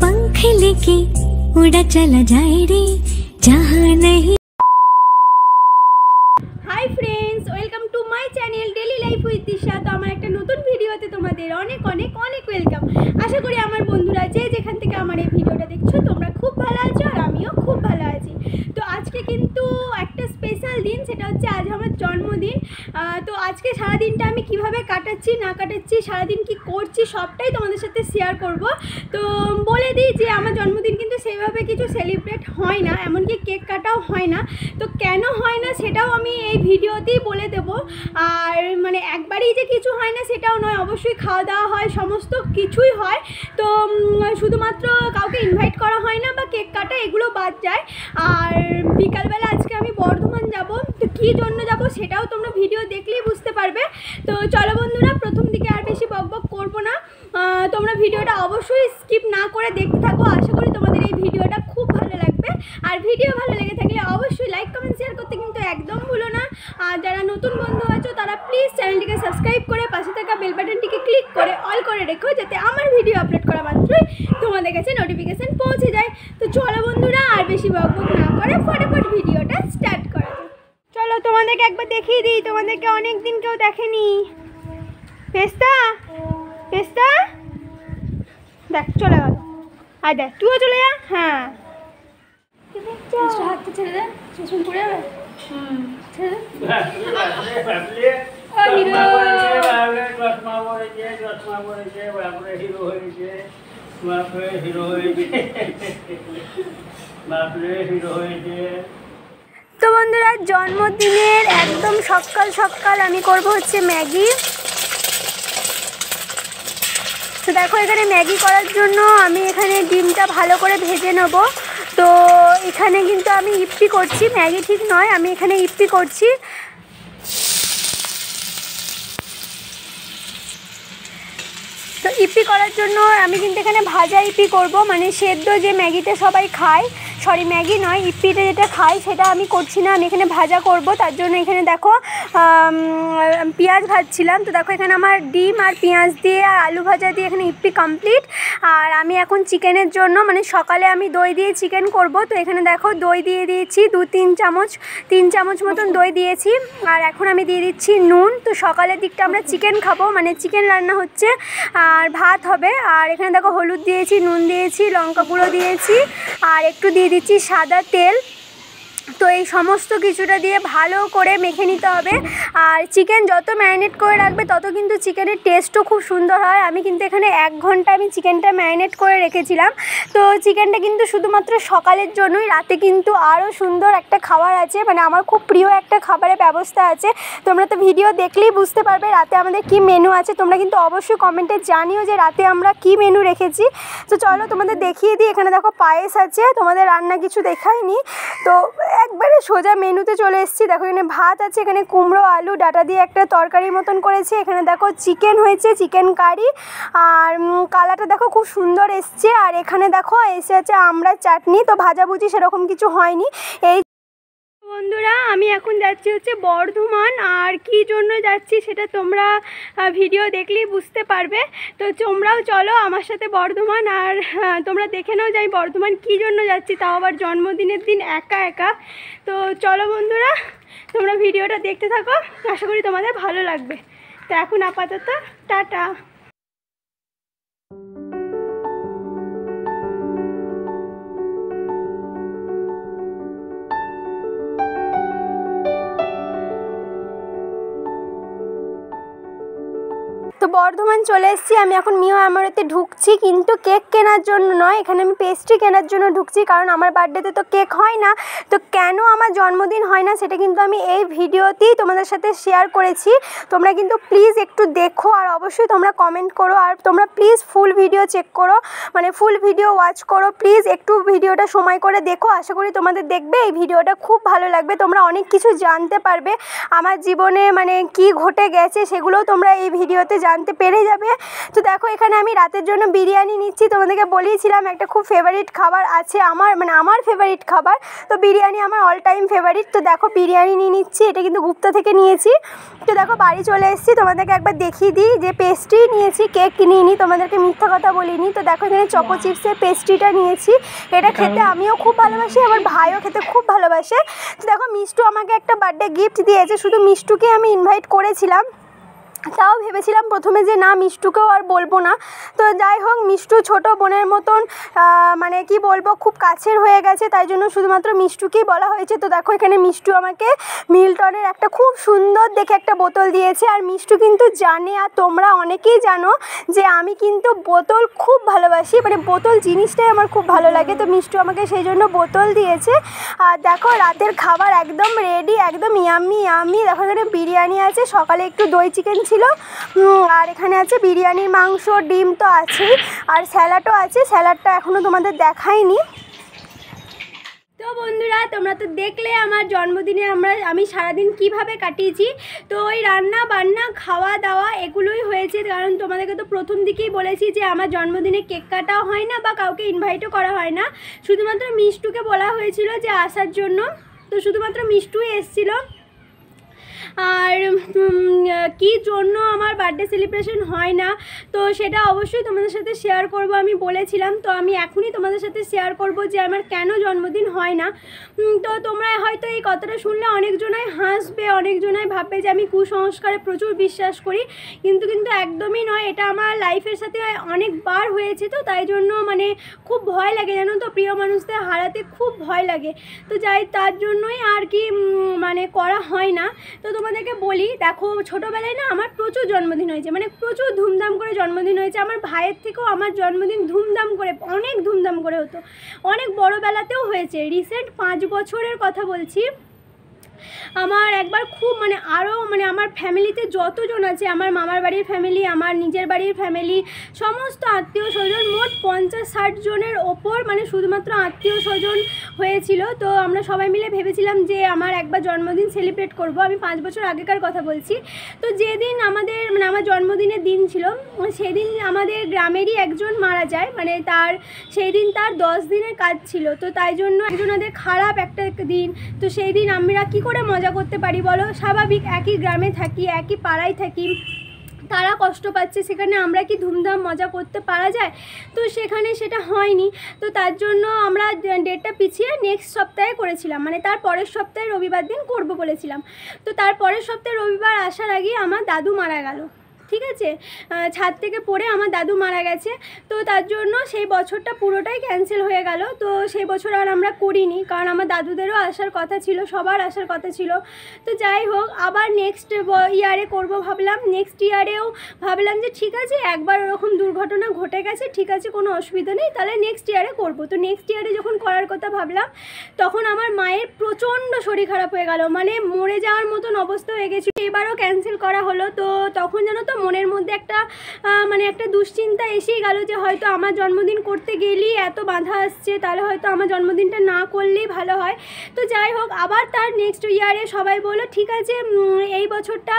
पंख लेके उड़ा चला जाए रे जहाँ नहीं। Hi friends, welcome to my channel daily life with Disha. तो আমার একটা নতুন ভিডিওতে তোমাদের অনেক অনেক অনেক ওয়েলকাম। আশা করি আমার বন্ধুরা যে যেখান থেকে আমার এই ভিডিওটা দেখছো তোমরা খুব ভালো আছো আর আমিও খুব ভালো আছি। তো আজকে কিন্তু একটা স্পেশাল দিন, সেটা হচ্ছে আজ আমার জন্মদিন। তো আজকে সারাদিনটা আমি কিভাবে কাটাচ্ছি না কাটাচ্ছি, সারাদিন কি করছি সবটাই তোমাদের সাথে শেয়ার করব। তো বলে দিই যে আমার জন্মদিন কিন্তু সেইভাবে কিছু সেলিব্রেট হয় না, এমনকি কেক কাটাও হয় না। তো কেন হয় না সেটাও আমি এই ভিডিওতেই বলে দেবো। আর মানে একবারই যে কিছু হয় না সেটাও নয়, অবশ্যই খাওয়া দাওয়া হয়, সমস্ত কিছুই হয়। তো শুধুমাত্র কাউকে ইনভাইট করা হয় না বা কেক কাটা এগুলো বাদ যায়। আর বিকালবেলা আজকে আমি বর্ধমান যাব, তো কী জন্য যাব সেটাও তোমরা ভিডিও দেখলেই বুঝতে পারবে। তো চলো বন্ধুরা, প্রথম দিকে আর বেশি বকবক করবো না, তোমরা ভিডিওটা অবশ্যই স্কিপ না করে দেখতে থাকো। আশা করি তোমাদের এই ভিডিওটা খুব ভালো লাগবে। আর ভিডিও ভালো লেগে থাকলে অবশ্যই লাইক কমেন্ট শেয়ার করতে কিন্তু একদম ভুলো না। আর যারা নতুন বন্ধু আছো তারা প্লিজ চ্যানেলটিকে সাবস্ক্রাইব করে পাশে থাকা বেল বাটনটিকে ক্লিক করে অল করে রেখো, যাতে আমার ভিডিও আপলোড করা মাত্রই তোমাদের কাছে নোটিফিকেশান পৌঁছে যায়। তো চলো বন্ধুরা, আর বেশি বকবক না করে ফটাফট ভিডিওটা স্টার্ট করা যায়। চলো তোমাদেরকে একবার দেখিয়ে দিই, তোমাদেরকে অনেক দিন কেউ দেখেনি। পেস্তা পেস্তা দেখ চলে গেল, আর দেখ তুইও চলে যা। হ্যাঁ হাতটা ছেড়ে দে, চশমা পড়ে যাবে। ছেড়ে তো বন্ধুরা, জন্মদিনের একদম সকাল সকাল আমি করব হচ্ছে ম্যাগি। তো দেখো এখানে ম্যাগি করার জন্য আমি এখানে ডিমটা ভালো করে ভেজে নেব। তো এখানে কিন্তু আমি ইপ্পি করছি, ম্যাগি ঠিক নয়, আমি এখানে ইপ্পি করছি। তো ইপ্পি করার জন্য আমি কিন্তু এখানে ভাজা ইপ্পি করব, মানে সেদ্ধ যে ম্যাগিতে সবাই খায়, সরি ম্যাগি নয়, ইপ্পিতে যেটা খায় সেটা আমি করছি না, আমি এখানে ভাজা করব। তার জন্য এখানে দেখো পেঁয়াজ ভাজছিলাম। তো দেখো এখানে আমার ডিম আর পেঁয়াজ দিয়ে আর আলু ভাজা দিয়ে এখানে ইপ্পি কমপ্লিট। আর আমি এখন চিকেনের জন্য, মানে সকালে আমি দই দিয়ে চিকেন করব, তো এখানে দেখো দই দিয়ে দিয়েছি 3 চামচ মতন দই দিয়েছি। আর এখন আমি দিয়ে দিচ্ছি নুন। তো সকালের দিকটা আমরা চিকেন খাবো, মানে চিকেন রান্না হচ্ছে আর ভাত হবে। আর এখানে দেখো হলুদ দিয়েছি, নুন দিয়েছি, লঙ্কা গুঁড়ো দিয়েছি, আর একটু দিয়ে দিচ্ছি সাদা তেল। তো এই সমস্ত কিছুটা দিয়ে ভালো করে মেখে নিতে হবে। আর চিকেন যত ম্যারিনেট করে রাখবে তত কিন্তু চিকেনের টেস্টও খুব সুন্দর হয়। আমি কিন্তু এখানে 1 ঘন্টা আমি চিকেনটা ম্যারিনেট করে রেখেছিলাম। তো চিকেনটা কিন্তু শুধুমাত্র সকালের জন্যই, রাতে কিন্তু আরও সুন্দর একটা খাবার আছে, মানে আমার খুব প্রিয় একটা খাবারের ব্যবস্থা আছে। তোমরা তো ভিডিও দেখলেই বুঝতে পারবে রাতে আমাদের কি মেনু আছে। তোমরা কিন্তু অবশ্যই কমেন্টে জানিও যে রাতে আমরা কি মেনু রেখেছি। তো চলো তোমাদের দেখিয়ে দিই। এখানে দেখো পায়েস আছে, তোমাদের রান্না কিছু দেখাইনি। তো একবারে সোজা মেনুতে চলে এসেছি। দেখো এখানে ভাত আছে, এখানে কুমড়ো আলু ডাঁটা দিয়ে একটা তরকারি মতন করেছি। এখানে দেখো চিকেন হয়েছে, চিকেন কারি, আর কালারটা দেখো খুব সুন্দর এসছে। আর এখানে দেখো এসে আছে আমড়ার চাটনি। তো ভাজাভুজি সেরকম কিছু হয়নি। এই বন্ধুরা, আমি এখন যাচ্ছি হচ্ছে বর্ধমান। আর কি জন্য যাচ্ছি সেটা তোমরা ভিডিও দেখলেই বুঝতে পারবে। তো তোমরাও চলো আমার সাথে বর্ধমান, আর তোমরা দেখে নাও যে আমি বর্ধমান কী জন্য যাচ্ছি, তাও আবার জন্মদিনের দিন একা একা। তো চলো বন্ধুরা, তোমরা ভিডিওটা দেখতে থাকো, আশা করি তোমাদের ভালো লাগবে। তো এখন আপাতত টাটা। তো বর্ধমান চলে এসেছি, আমি এখন মিও আমারতে ঢুকছি, কিন্তু কেক কেনার জন্য নয়, এখানে আমি পেস্ট্রি কেনার জন্য ঢুকছি। কারণ আমার বার্থডেতে তো কেক হয় না। তো কেন আমার জন্মদিন হয় না সেটা কিন্তু আমি এই ভিডিওতেই তোমাদের সাথে শেয়ার করেছি। তোমরা কিন্তু প্লিজ একটু দেখো, আর অবশ্যই তোমরা কমেন্ট করো, আর তোমরা প্লিজ ফুল ভিডিও চেক করো, মানে ফুল ভিডিও ওয়াচ করো। প্লিজ একটু ভিডিওটা সময় করে দেখো, আশা করি তোমাদের দেখবে এই ভিডিওটা খুব ভালো লাগবে। তোমরা অনেক কিছু জানতে পারবে, আমার জীবনে মানে কি ঘটে গেছে সেগুলোও তোমরা এই ভিডিওতে জানতে পেরে যাবে। তো দেখো এখানে আমি রাতের জন্য বিরিয়ানি নিচ্ছি, তোমাদেরকে বলেছিলাম একটা খুব ফেভারিট খাবার আছে আমার, মানে আমার ফেভারিট খাবার, তো বিরিয়ানি আমার অল টাইম ফেভারিট। তো দেখো বিরিয়ানি নিয়ে নিচ্ছি, এটা কিন্তু গুপ্তা থেকে নিয়েছি। তো দেখো বাড়ি চলে এসেছি, তোমাদেরকে একবার দেখিয়ে দিই যে পেস্ট্রি নিয়েছি, কেক নিইনি, তোমাদেরকে মিথ্যা কথা বলিনি। তো দেখো এখানে চকো চিপসের পেস্ট্রিটা নিয়েছি, এটা খেতে আমিও খুব ভালোবাসি, আমার ভাইও খেতে খুব ভালোবাসে। তো দেখো মিষ্টু আমাকে একটা বার্থডে গিফট দিয়েছে, শুধু মিষ্টুকে আমি ইনভাইট করেছিলাম, তাও ভেবেছিলাম প্রথমে যে না মিষ্টুকেও আর বলবো না। তো যাই হোক মিষ্টু ছোটো বোনের মতন, মানে কি বলবো, খুব কাছের হয়ে গেছে, তাই জন্য শুধুমাত্র মিষ্টুকেই বলা হয়েছে। তো দেখো এখানে মিষ্টু আমাকে মিল্টনের একটা খুব সুন্দর দেখে একটা বোতল দিয়েছে, আর মিষ্টু কিন্তু জানে, আর তোমরা অনেকেই জানো যে আমি কিন্তু বোতল খুব ভালোবাসি, মানে বোতল জিনিসটাই আমার খুব ভালো লাগে। তো মিষ্টু আমাকে সেই জন্য বোতল দিয়েছে। আর দেখো রাতের খাবার একদম রেডি, একদম ইয়াম্মি ইয়াম্মি। দেখো এখানে বিরিয়ানি আছে, সকালে একটু দই চিকেন ছিল, আর এখানে আছে বিরিয়ানির মাংস, ডিম তো আছেই, আর স্যালাডও আছে, স্যালাডটা এখনও তোমাদের দেখাইনি। তো বন্ধুরা তোমরা তো দেখলে আমার জন্মদিনে আমি সারাদিন কিভাবে কাটিয়েছি। তো ওই রান্না বান্না খাওয়া দাওয়া এগুলোই হয়েছে, কারণ তোমাদেরকে তো প্রথম দিকেই বলেছি যে আমার জন্মদিনে কেক কাটাও হয় না বা কাউকে ইনভাইটও করা হয় না, শুধুমাত্র মিষ্টুকে বলা হয়েছিল যে আসার জন্য। তো শুধুমাত্র মিষ্টুই এসেছিলো। আর কী জন্য আমার বার্থডে সেলিব্রেশন হয় না তো সেটা অবশ্যই তোমাদের সাথে শেয়ার করব, আমি বলেছিলাম। তো আমি এখনই তোমাদের সাথে শেয়ার করব যে আমার কেন জন্মদিন হয় না। তো তোমরা হয়তো এই কথাটা শুনলে অনেকজনাই হাসবে, অনেকজনাই ভাববে যে আমি কুসংস্কারে প্রচুর বিশ্বাস করি, কিন্তু একদমই নয়। এটা আমার লাইফের সাথে অনেকবার হয়েছে, তো তাই জন্য মানে খুব ভয় লাগে, জানো তো, প্রিয় মানুষদের হারাতে খুব ভয় লাগে। তো তার জন্যই আর কি মানে করা হয় না। তো তোমাদেরকে বলি, দেখো ছোটোবেলায় না আমার প্রচুর জন্মদিন হয়েছে, মানে প্রচুর ধুমধাম করে জন্মদিন হয়েছে। আমার ভাইয়ের থেকেও আমার জন্মদিন ধুমধাম করে, অনেক ধুমধাম করে হতো, অনেক বড়োবেলাতেও হয়েছে। রিসেন্ট 5 বছরের কথা বলছি। আমার একবার খুব মানে আরও মানে আমার ফ্যামিলিতে যতজন আছে, আমার মামার বাড়ির ফ্যামিলি, আমার নিজের বাড়ির ফ্যামিলি, সমস্ত আত্মীয় স্বজন, মোট 50-60 জনের ওপর মানে শুধুমাত্র আত্মীয় স্বজন হয়েছিল। তো আমরা সবাই মিলে ভেবেছিলাম যে আমার একবার জন্মদিন সেলিব্রেট করব। আমি 5 বছর আগেকার কথা বলছি। তো যেদিন আমাদের মানে আমার জন্মদিনের দিন ছিল, সেদিন আমাদের গ্রামেরই একজন মারা যায়, মানে সেই দিন তার 10 দিনের কাজ ছিল। তো তাই জন্য একজনাদের খারাপ একটা দিন। তো সেই দিন আমরা কী করে মজা করতে পারি বলো, স্বাভাবিক, একই গ্রামে থাকি, একই পাড়ায় থাকি, তারা কষ্ট পাচ্ছে, সেখানে আমরা কি ধুমধাম মজা করতে পারা যায়? তো সেখানে সেটা হয়নি। তো তার জন্য আমরা ডেটটা পিছিয়ে নেক্সট সপ্তাহে করেছিলাম, মানে তার পরের সপ্তাহে রবিবার দিন করব বলেছিলাম। তো তার পরের সপ্তাহে রবিবার আসার আগে আমার দাদু মারা গেল, ঠিক আছে, ছাদ থেকে পড়ে আমার দাদু মারা গেছে। তো তার জন্য সেই বছরটা পুরোটাই ক্যান্সেল হয়ে গেল। তো সেই বছর আর আমরা করিনি, কারণ আমার দাদুদেরও আসার কথা ছিল, সবার আসার কথা ছিল। তো যাই হোক, আবার নেক্সট ইয়ারে করব ভাবলাম। নেক্সট ইয়ারেও ভাবলাম যে ঠিক আছে, একবার ওরকম দুর্ঘটনা ঘটে গেছে, ঠিক আছে, কোনো অসুবিধা নেই, তাহলে নেক্সট ইয়ারে করব। তো নেক্সট ইয়ারে যখন করার কথা ভাবলাম, তখন আমার মায়ের প্রচণ্ড শরীর খারাপ হয়ে গেল, মানে মরে যাওয়ার মতন অবস্থা হয়ে গেছে। এবারও ক্যান্সেল করা হলো। তো তখন জানো তো মনের মধ্যে একটা মানে একটা দুশ্চিন্তা এসেই গেল যে হয়তো আমার জন্মদিন করতে গেলেই এত বাধা আসছে, তাহলে হয়তো আমার জন্মদিনটা না করলেই ভালো হয়। তো যাই হোক, আবার তার নেক্সট ইয়ারে সবাই বললো ঠিক আছে, এই বছরটা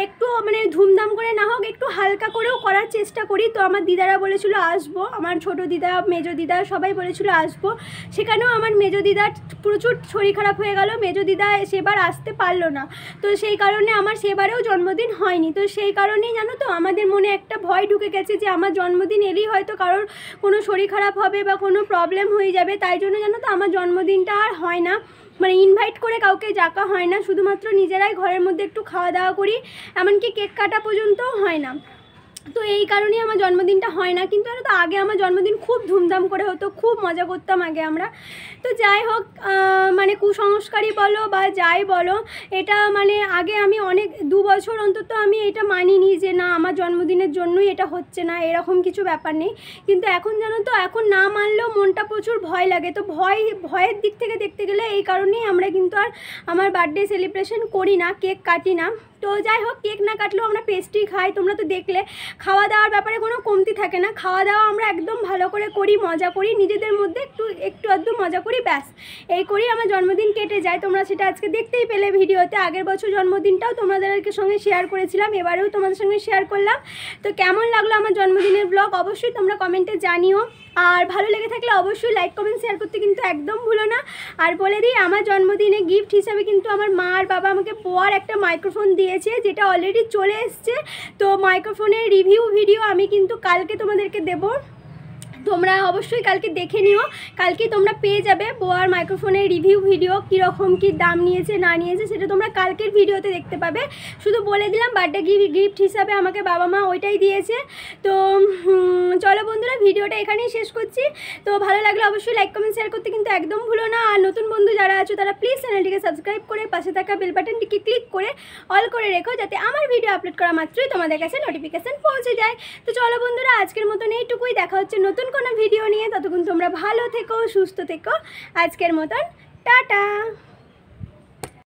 একটু মানে ধুমধাম করে না হোক, একটু হালকা করেও করার চেষ্টা করি। তো আমার দিদারা বলেছিল আসবো, আমার ছোটো দিদা, মেজো দিদা সবাই বলেছিল আসবো। সেখানেও আমার মেজো দিদার প্রচুর শরীর খারাপ হয়ে গেল, মেজো দিদা সেবার আসতে পারলো না। তো সেই কারণে আমার সেবারেও জন্মদিন হয়নি। তো সেই কারণেই জানো তো আমাদের মনে একটা ভয় ঢুকে গেছে যে আমার জন্মদিন এলেই হয়তো কারোর কোনো শরীর খারাপ হবে বা কোনো প্রবলেম হয়ে যাবে, তাই জন্য জানো তো আমার জন্মদিনটা আর হয় না, মানে ইনভাইট করে কাউকে ডাকা হয় না, শুধুমাত্র নিজেরাই ঘরের মধ্যে একটু খাওয়া দাওয়া করি, এমনকি কেক কাটা পর্যন্তও হয় না। তো এই কারণেই আমার জন্মদিনটা হয় না। কিন্তু জানো তো আগে আমার জন্মদিন খুব ধুমধাম করে হতো, খুব মজা করতাম আগে আমরা। তো যাই হোক, মানে কুসংস্কারই বলো বা যাই বলো, এটা মানে আগে আমি অনেক 2 বছর অন্তত আমি এটা মানিনি যে না আমার জন্মদিনের জন্যই এটা হচ্ছে না, এরকম কিছু ব্যাপার নেই। কিন্তু এখন জানো তো, এখন না মানলেও মনটা প্রচুর ভয় লাগে। তো ভয়ের দিক থেকে দেখতে গেলে এই কারণেই আমরা কিন্তু আর আমার বার্থডে সেলিব্রেশন করি না, কেক কাটি না। তো যাই হোক, কেক না কাটলেও আমরা পেস্ট্রি খাই। তোমরা তো দেখলে খাওয়া দাওয়ার ব্যাপারে কোনো কমতি থাকে না, খাওয়া দাওয়া আমরা একদম ভালো করে করি, মজা করি, নিজেদের মধ্যে একটু একটু আধটু মজা করি, ব্যাস এই করি আমার জন্মদিন কেটে যায়। তোমরা সেটা আজকে দেখতেই পেলে ভিডিওতে। আগের বছর জন্মদিনটাও তোমাদেরকে সঙ্গে শেয়ার করেছিলাম, এবারেও তোমাদের সঙ্গে শেয়ার করলাম। তো কেমন লাগলো আমার জন্মদিনের ব্লগ অবশ্যই তোমরা কমেন্টে জানিও। আর ভালো লেগে থাকলে অবশ্যই লাইক কমেন্ট শেয়ার করতে কিন্তু একদম ভুলো না। আর বলে দিই, আমার জন্মদিনে গিফট হিসাবে কিন্তু আমার মা আর বাবা আমাকে বোয়ার একটা মাইক্রোফোন দিয়েছে, যেটা অলরেডি চলে এসছে। তো মাইক্রোফোনের রিভিউ ভিডিও আমি কিন্তু কালকে তোমাদেরকে দেবো, তোমরা অবশ্যই কালকে দেখে নিও। কালকে তোমরা পেয়ে যাবে বোয়ার মাইক্রোফোনের রিভিউ ভিডিও, কীরকম কী দাম নিয়েছে না নিয়েছে সেটা তোমরা কালকের ভিডিওতে দেখতে পাবে। শুধু বলে দিলাম বার্থডে গিফট হিসাবে আমাকে বাবা মা ওইটাই দিয়েছে। তো চলো বন্ধুরা, ভিডিওটা এখানেই শেষ করছি। তো ভালো লাগলে অবশ্যই লাইক কমেন্ট শেয়ার করতে কিন্তু একদম ভুলো না। আর নতুন বন্ধু যারা আছো তারা প্লিজ চ্যানেলটিকে সাবস্ক্রাইব করে পাশে থাকা বেল বাটনটিকে ক্লিক করে অল করে রেখো, যাতে আমার ভিডিও আপলোড করা মাত্রই তোমাদের কাছে নোটিফিকেশান পৌঁছে যায়। তো চলো বন্ধুরা, আজকের মতন এইটুকুই, দেখা হচ্ছে নতুন কোনো ভিডিও নিয়ে। ততক্ষণ তোমরা ভালো থেকো, সুস্থ থেকো। আজকের মতন টাটা।